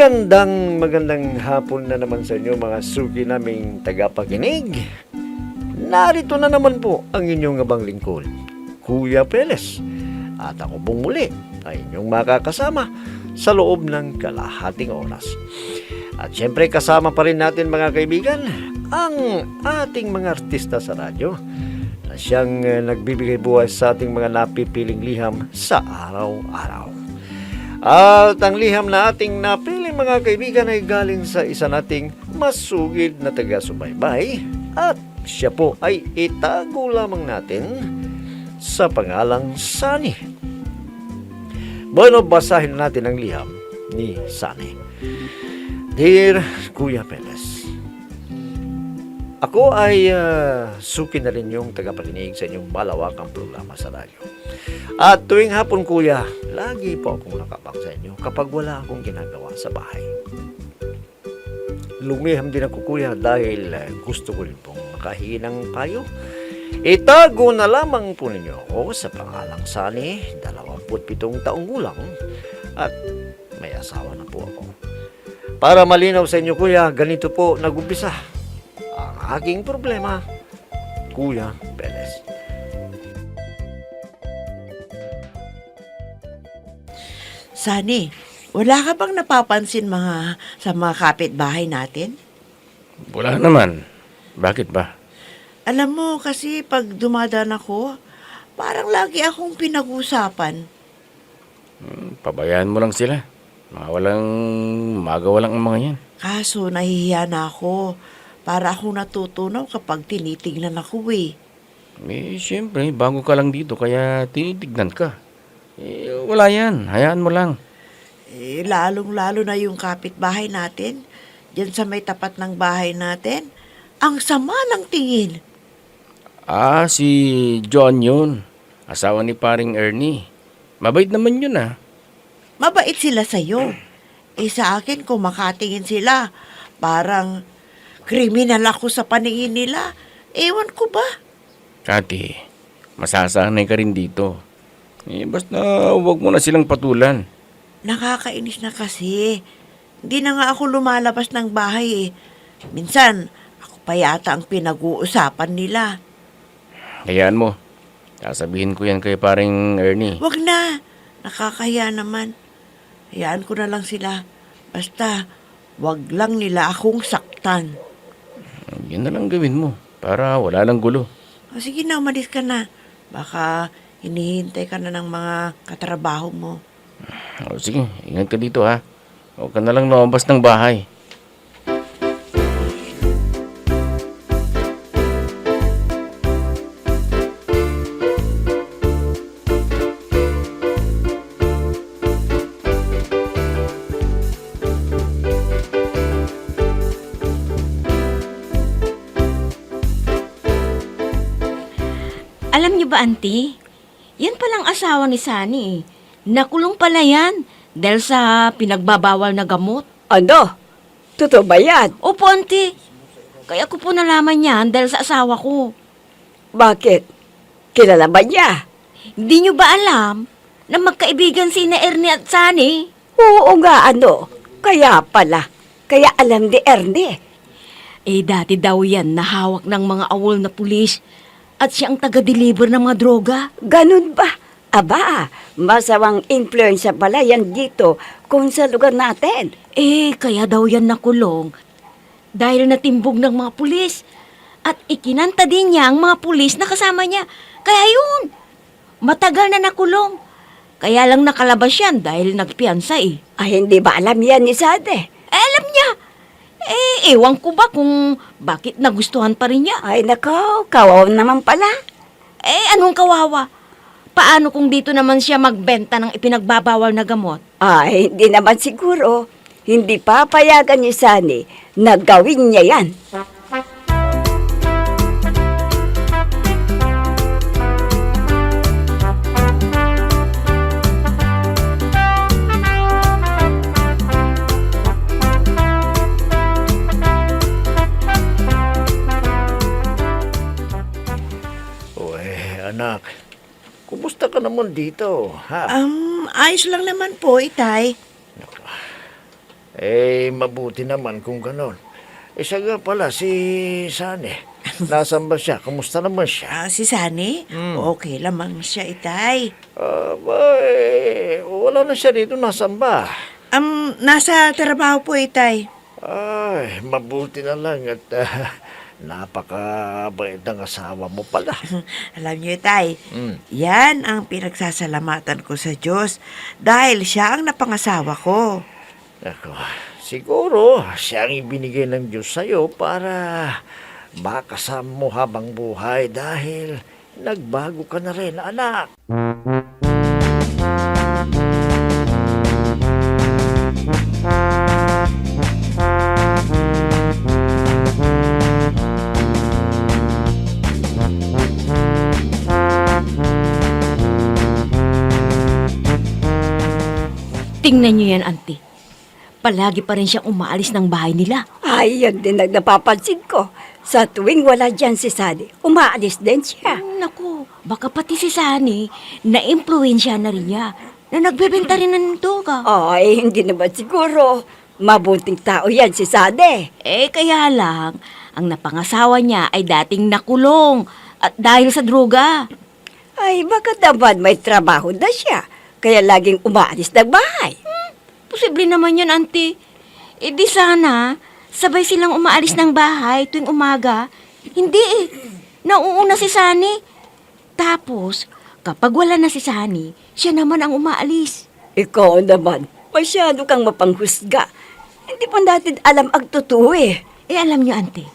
Magandang hapon na naman sa inyo mga suki naming tagapakinig. Narito na naman po ang inyong abang lingkod, Kuya Peles. At ako pong muli ay inyong makakasama sa loob ng kalahating oras. At syempre kasama pa rin natin mga kaibigan ang ating mga artista sa radyo na siyang nagbibigay buhay sa ating mga napipiling liham sa araw-araw. At ang liham na ating napili mga kaibigan ay galing sa isa nating masugid na taga-subaybay at siya po ay itago lamang natin sa pangalang Sunny. Bueno, basahin natin ang liham ni Sunny. Dear Kuya Peles, ako ay suki na rin yung tagapakinig sa inyong malawakang programa sa radyo. At tuwing hapon kuya, lagi po akong nakabang sa inyo kapag wala akong ginagawa sa bahay. Lumiham din ako kuya dahil gusto ko rin pong makahingi ng payo. Itago na lamang po ninyo ako sa pangalang Sunny, 27 taong gulang at may asawa na po ako. Para malinaw sa inyo kuya, ganito po nag-umpisa ang aking problema, Kuya Peles. Sunny, wala ka bang napapansin sa mga kapitbahay natin? Wala naman. Bakit ba? Alam mo, kasi pag dumadaan ako, parang lagi akong pinag-usapan. Pabayaan mo lang sila. Magawa lang ang mga yan. Kaso nahihiya na ako. Para akong natutunaw kapag tinitignan ako eh. Siyempre, bago ka lang dito, kaya tinitignan ka. Wala yan. Hayaan mo lang. Lalong-lalo na yung kapitbahay natin. Diyan sa may tapat ng bahay natin. Ang sama ng tingin. Si John yun. Asawa ni paring Ernie. Mabait naman yun Mabait sila sa'yo. Sa akin, kung makatingin sila, parang kriminal ako sa paningin nila. Ewan ko ba? Ate, masasanay ka rin dito. Basta huwag mo na silang patulan. Nakakainis na kasi. Hindi na nga ako lumalabas ng bahay eh. Minsan, ako pa yata ang pinag-uusapan nila. Hayaan mo. Sasabihin ko yan kay paring Ernie. Wag na. Nakakahiya naman. Hayaan ko na lang sila. Basta, wag lang nila akong saktan. Yan na lang gawin mo para wala lang gulo. Sige na, umalis ka na. Baka hinihintay ka na ng mga katrabaho mo. Sige, ingat ka dito Huwag ka na lang lumabas ng bahay. Alam niyo ba, auntie? Yan palang asawa ni Sunny. Nakulong pala yan dahil sa pinagbabawal na gamot. Ano? Totoo ba yan? Opo, auntie. Kaya ko po nalaman yan dahil sa asawa ko. Bakit? Kilala ba niya? Hindi niyo ba alam na magkaibigan si Ernie at Sunny? Oo nga, ano? Kaya pala. Kaya alam ni Ernie. Dati daw yan nahawak ng mga awol na pulis at siya ang taga-deliver ng mga droga. Ganun ba? Aba, masawang influensya pala yan dito kung sa lugar natin. Kaya daw yan nakulong dahil natimbog ng mga pulis. At ikinanta din niya ang mga pulis na kasama niya. Kaya yun, matagal na nakulong. Kaya lang nakalabas yan dahil nagpiansa Ay, hindi ba alam yan ni Sade? Alam niya. Ewan ko ba kung bakit nagustuhan pa rin niya. Ay, nako, kawaw naman pala. Anong kawawa? Paano kung dito naman siya magbenta ng ipinagbabawal na gamot? Ay, hindi naman siguro. Hindi papayagan ni Sunny na gawin niya yan. Anak, kumusta ka naman dito, ha? Ayos lang naman po, Itay. Mabuti naman kung ganon. Siya nga pala, si Sane. Nasaan ba siya? Kumusta naman siya? Si Sani? Okay lamang siya, itay. Wala na siya dito. Nasaan ba? Nasa trabaho po, itay. Ay, mabuti na lang at napakabait ng asawa mo pala. Alam niyo, itay, Mm. yan ang pinagsasalamatan ko sa Diyos dahil siya ang napangasawa ko. Ako, siguro siya ang ibinigay ng Diyos sa'yo para makasama mo habang buhay dahil nagbago ka na rin, anak. Tingnan niyo yan, auntie. Palagi pa rin siyang umaalis ng bahay nila. Ay, yan din ang napapansin ko. Sa tuwing wala dyan si Sadi, umaalis din siya. Naku, baka pati si Sani, na-impluensya na rin niya na nagbebenta rin ng duga. Ay, hindi naman siguro. Mabuting tao yan si Sadi. Kaya lang, ang napangasawa niya ay dating nakulong at dahil sa droga. Ay, baka naman may trabaho na siya. Kaya laging umaalis ng bahay. Posible naman yun, auntie. Di sana, sabay silang umaalis ng bahay tuwing umaga. Hindi nauuna si Sani. Tapos, kapag wala na si Sani, siya naman ang umaalis. Ikaw naman, masyado kang mapanghusga. Hindi pa natin alam ang totoo eh. Alam niyo, auntie,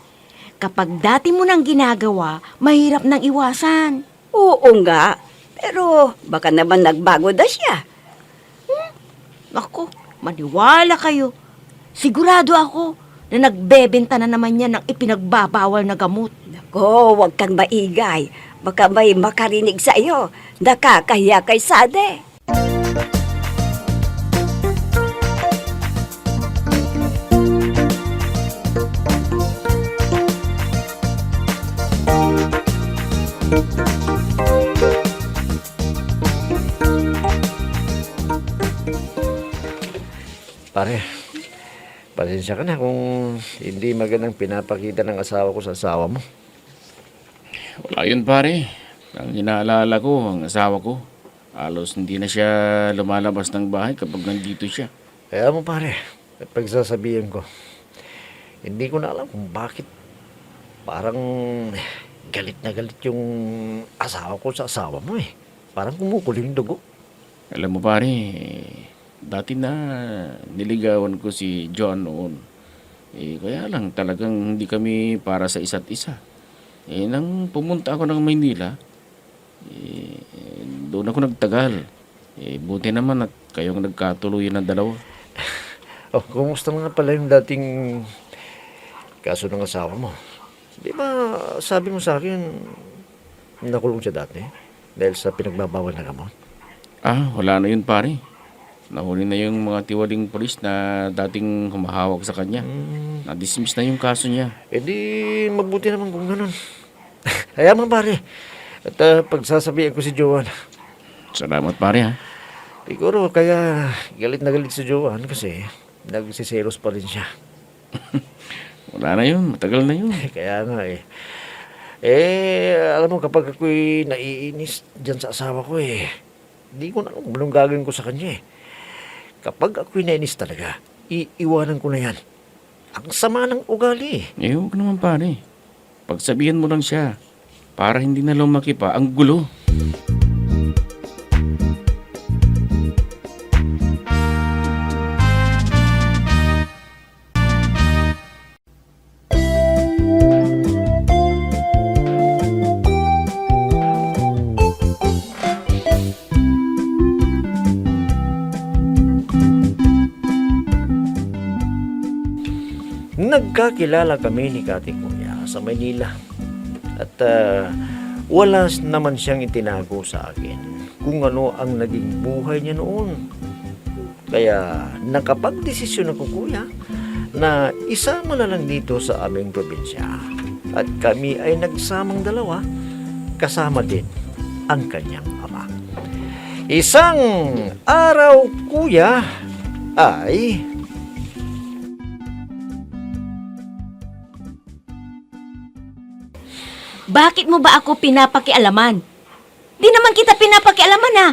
kapag dati mo nang ginagawa, mahirap nang iwasan. Oo nga, pero baka naman nagbago na siya. Ako, maniwala kayo. Sigurado ako na nagbebenta na naman niya ng ipinagbabawal na gamot. Nako, huwag kang maingay. Baka may makarinig sa iyo. Nakakahiya kay Sade. Pare, pasensya ka na kung hindi magandang pinapakita ng asawa ko sa asawa mo. Wala yun, pare. Ang inaalala ko, ang asawa ko. Halos hindi na siya lumalabas ng bahay kapag nandito siya. Kaya mo pare, pagsasabihin ko, hindi ko na alam kung bakit parang galit na galit yung asawa ko sa asawa mo eh. Parang kumukulo yung dugo. Alam mo, pare, dati na niligawan ko si John noon. Kaya lang talagang hindi kami para sa isa't isa. Nang pumunta ako ng Maynila, doon ako nagtagal. Buti naman at kayong nagkatuluyan ng dalawa. Oh, kumusta nga pala yung dating kaso ng asawa mo? Di ba sabi mo sa akin nakulong siya dati dahil sa pinagbabawal na gamot? Wala na yun, pare. Nahuli na yung mga tiwaling polis na dating humahawak sa kanya. Na-dismiss na yung kaso niya. Di mabuti naman kung ganun. Kaya mo pare. At pagsasabihan ko si Joan. Salamat, pare, ha. Siguro kaya galit na galit si Joan kasi nagsiselos pa rin siya. Wala na yun. Matagal na yun. Kaya nga alam mo kapag ako'y naiinis dyan sa asawa ko di ko na alam kung anong gagawin ko sa kanya Kapag ako'y nainis talaga, iiwanan ko na yan. Ang sama ng ugali. Huwag naman, pare. Pagsabihan mo lang siya para hindi na lumaki pa ang gulo. Nagkakilala kami ni Kati Kuya sa Manila. At wala naman siyang itinago sa akin kung ano ang naging buhay niya noon. Kaya nakapagdesisyon ako, Kuya, na isama na lang dito sa aming probinsya. At kami ay nagsamang dalawa, kasama din ang kanyang ama. Isang araw, Kuya, ay bakit mo ba ako pinapakialaman? Di naman kita pinapakialaman ha.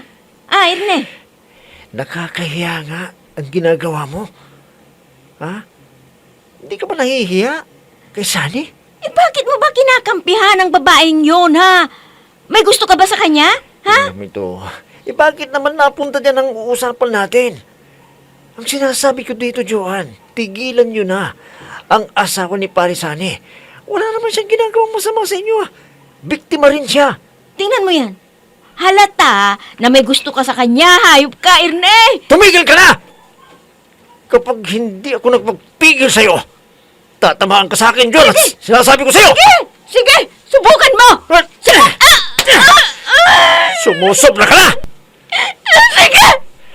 Erne. Nakakahiya nga ang ginagawa mo. Ha? Hindi ka ba nahihiya kay Sunny? Bakit mo ba kinakampihan ang babaeng yun ha? May gusto ka ba sa kanya? Ha? Alam ito. Bakit naman napunta dyan ang uusapan natin? Ang sinasabi ko dito, Joan, tigilan nyo na ang asawa ni Parisani. Wala naman siyang ginagawang masama sa inyo. Biktima rin siya. Tingnan mo yan. Halata na may gusto ka sa kanya, hayop ka, Erne! Tumigil ka na! Kapag hindi ako nagpagpigil sa'yo, tatamaan ka sa akin, Joan. Sinasabi ko sa'yo! Sige! Sige! Subukan mo! Sumusobra ka na! Sige!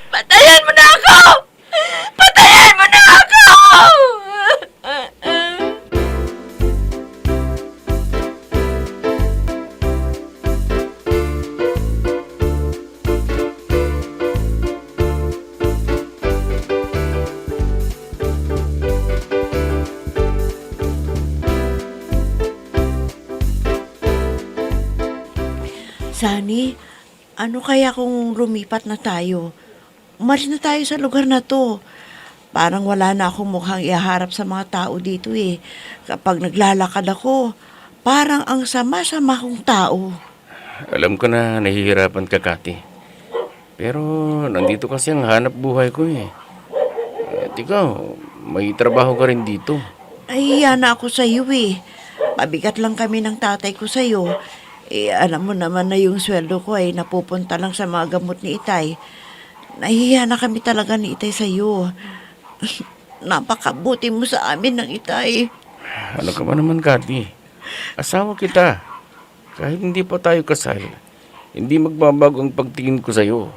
Patayan mo na ako! Patayan mo na ako! Sunny, ano kaya kung lumipat na tayo? Umalis na tayo sa lugar na to. Parang wala na akong mukhang iharap sa mga tao dito eh. Kapag naglalakad ako, parang ang sama-sama kong tao. Alam ko na nahihirapan ka, Kati. Pero nandito kasi ang hanap buhay ko eh. At ikaw, may trabaho ka rin dito. Nahihiya na ako sa iyo eh. Mabigat lang kami ng tatay ko sa iyo. Alam mo naman na yung sweldo ko ay napupunta lang sa mga gamot ni Itay. Nahihiya na kami talaga ni Itay sa iyo. Napakabuti mo sa amin ng Itay. Ano ka ba naman, Kati? Asawa kita. Kahit hindi pa tayo kasal, hindi magbabago ang pagtingin ko sa'yo.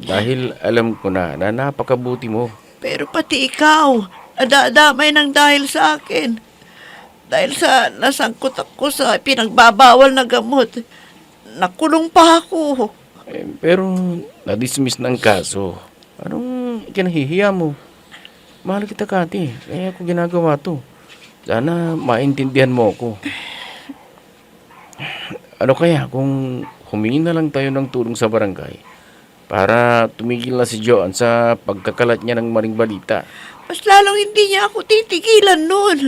Dahil alam ko na napakabuti mo. Pero pati ikaw, nadadamay ng dahil sa akin. Dahil sa nasangkot ako sa pinagbabawal na gamot, nakulong pa ako. Pero na-dismiss na ang kaso. Anong kinahihiya mo? Mahal kita, Kati. Kaya ako ginagawa to. Sana maintindihan mo ako. Ano kaya kung humingi na lang tayo ng tulong sa barangay para tumigil na si Joan sa pagkakalat niya ng maling balita? Mas lalong hindi niya ako titigilan nun.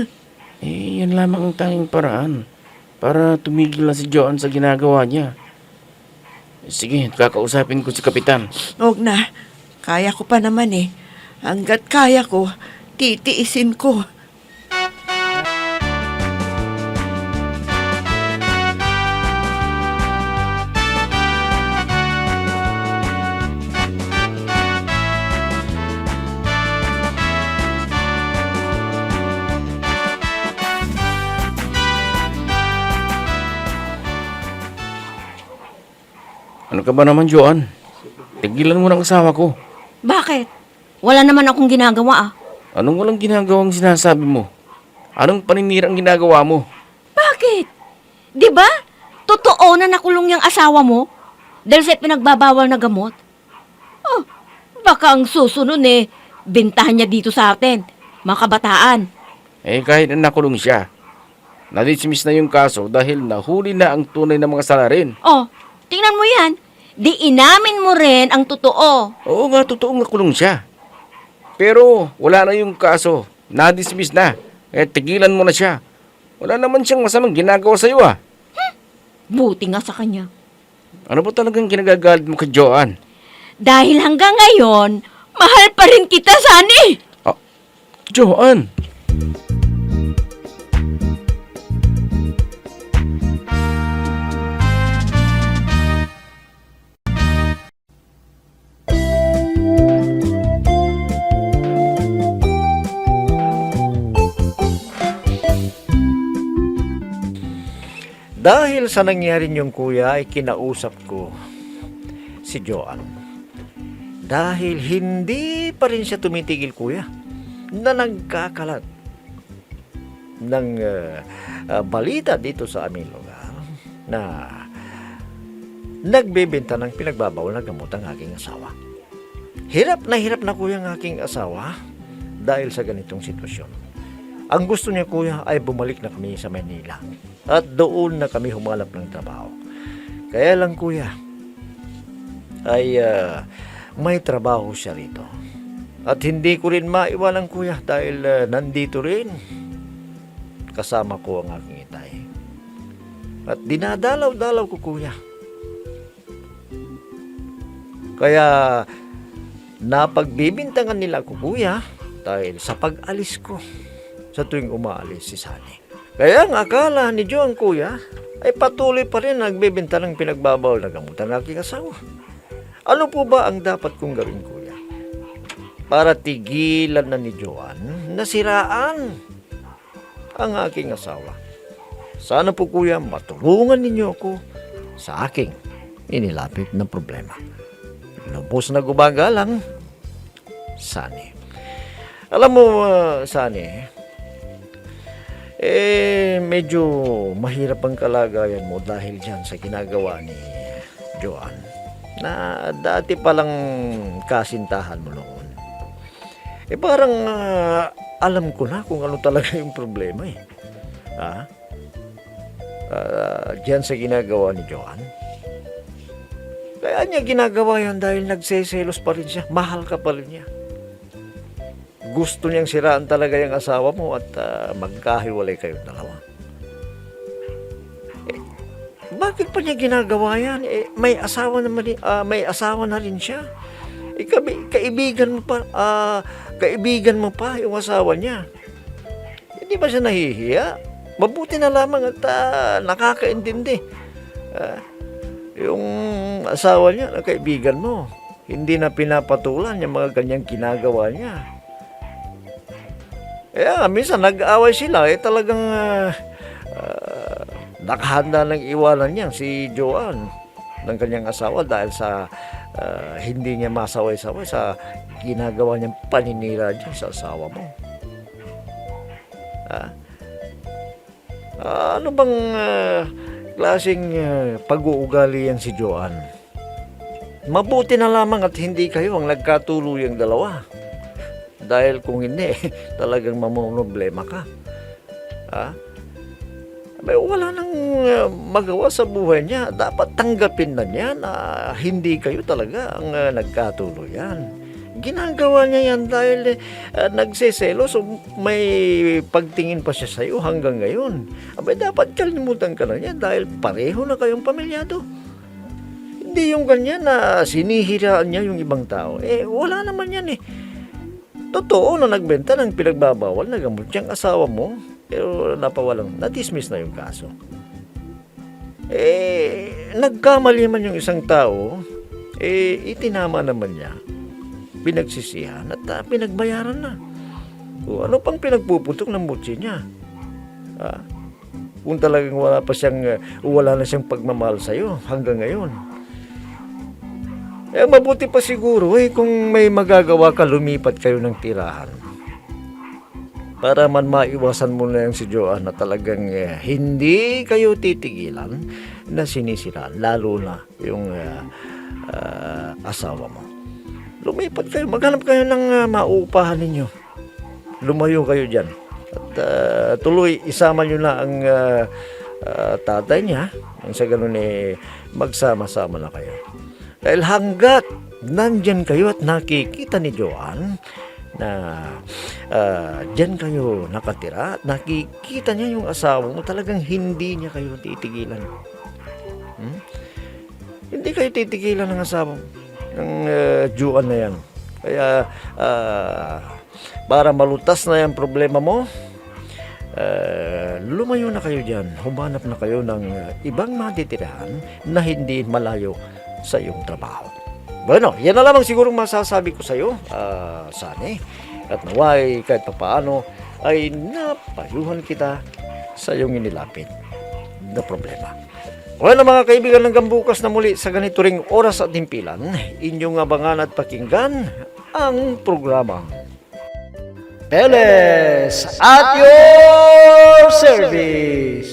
Yan lamang ang tanging paraan para tumigil na si Joan sa ginagawa niya. Sige, kakausapin ko si Kapitan. Huwag na. Kaya ko pa naman eh. Hanggat kaya ko, titiisin ko. Ano ka ba naman, Joan? Tigilan mo ng asawa ko. Bakit? Wala naman akong ginagawa ah. Anong walang ginagawang sinasabi mo? Anong paninirang ginagawa mo? Bakit? Di ba? Totoo na nakulong yung asawa mo dahil sa pinagbabawal na gamot. Oh, baka ang susunod eh, bintahan niya dito sa atin, mga kabataan. Kahit na nakulong siya, na-dismiss na yung kaso dahil nahuli na ang tunay na mga salarin. Oh, tingnan mo yan. Di inamin mo rin ang totoo. Oo nga, totoong nakulong siya. Pero wala na yung kaso. Na-dismiss na. Tigilan mo na siya. Wala naman siyang masamang ginagawa sa'yo ah. Buti nga sa kanya. Ano ba talagang kinagagalit mo kay Joan? Dahil hanggang ngayon, mahal pa rin kita, Sunny. Joan! Dahil sa nangyari niyong kuya ay kinausap ko si Joan. Dahil hindi pa rin siya tumitigil kuya na nagkakalat ng balita dito sa aming lugar na nagbebenta ng pinagbabawal na gamot ang aking asawa. Hirap na kuya ang aking asawa dahil sa ganitong sitwasyon. Ang gusto niya kuya ay bumalik na kami sa Manila. At doon na kami humanap ng trabaho. Kaya lang kuya, ay may trabaho siya rito. At hindi ko rin maiwanan kuya dahil nandito rin kasama ko ang aking itay. At dinadalaw-dalaw ko kuya. Kaya napagbibintangan nila ako kuya dahil sa pag-alis ko sa tuwing umaalis si Sani. Kaya ang akala ni Joan kuya ay patuloy pa rin nagbibenta ng pinagbabawal na gamot ang aking asawa. Ano po ba ang dapat kong gawin kuya? Para tigilan na ni Joan na siraan ang aking asawa. Sana po kuya matulungan ninyo ako sa aking inilapit na problema. Lubos na gumagalang, Sani. Alam mo, Sani, medyo mahirap ang kalagayan mo dahil dyan sa ginagawa ni Joan na dati palang kasintahan mo noon. Parang alam ko na kung ano talaga yung problema eh. Dyan sa ginagawa ni Joan. Kaya niya ginagawa yan dahil nagseselos pa rin siya. Mahal ka pa rin niya. Gusto niyang siraan talaga yung asawa mo at magkahiwalay kayong dalawa. Bakit pa niya ginagawa yan? May asawa naman, may asawa na rin siya. Kaibigan mo pa yung asawa niya. Hindi ba siya nahihiya? Mabuti na lamang at nakakaintindi. Yung asawa niya, kaibigan mo, hindi na pinapatulan yung mga ganyang ginagawa niya. Minsan nag-aaway sila, talagang nakahanda ng iwanan niya si Joan ng kanyang asawa dahil sa hindi niya masaway-saway sa ginagawa niyang paninira dyan sa asawa mo. Ano bang klaseng pag-uugali yan si Joan? Mabuti na lamang at hindi kayo ang nagkatuluyang dalawa. Dahil kung hindi, talagang mamumroblema ka. Wala nang magawa sa buhay niya. Dapat tanggapin na niya na hindi kayo talaga ang nagkatuluyan. Ginagawa niya yan dahil nagseselos o may pagtingin pa siya sa'yo hanggang ngayon. Dapat kalimutan ka na niya dahil pareho na kayong pamilyado. Hindi yung ganyan na sinihiraan niya yung ibang tao. Wala naman yan eh. Totoo na nagbenta ng pinagbabawal na gamot niyang asawa mo, pero na-dismiss na yung kaso. Nagkamali man yung isang tao, itinama naman niya. Pinagsisihan at pinagbayaran na. O ano pang pinagpuputok ng mutsi niya? Kung talagang wala na siyang pagmamahal sa'yo hanggang ngayon. Mabuti pa siguro kung may magagawa ka, lumipat kayo ng tirahan. Para man maiwasan mo na yung si Joan na talagang hindi kayo titigilan na sinisiraan, lalo na yung asawa mo. Lumipat kayo, maghanap kayo ng mauupahan ninyo. Lumayo kayo dyan. At tuloy, isama nyo na ang tatay niya. Ang sa ganun magsama-sama na kayo. Dahil hanggat nandyan kayo at nakikita ni Joan na dyan kayo nakatira, nakikita niya yung asawa mo, talagang hindi niya kayo titigilan. Hindi kayo titigilan ng asawa mo, ng Joan na yan. Kaya para malutas na yung problema mo, lumayo na kayo dyan, humanap na kayo ng ibang matitirahan na hindi malayo sa iyong trabaho. Bueno, yan na lamang sigurong masasabi ko sa iyo, Sani. At naway kahit papaano ay napayuhan kita sa iyong inilapit na problema. Bueno mga kaibigan, hanggang bukas na muli sa ganito ring oras at himpilan, inyong abangan at pakinggan ang programa Peles at your service.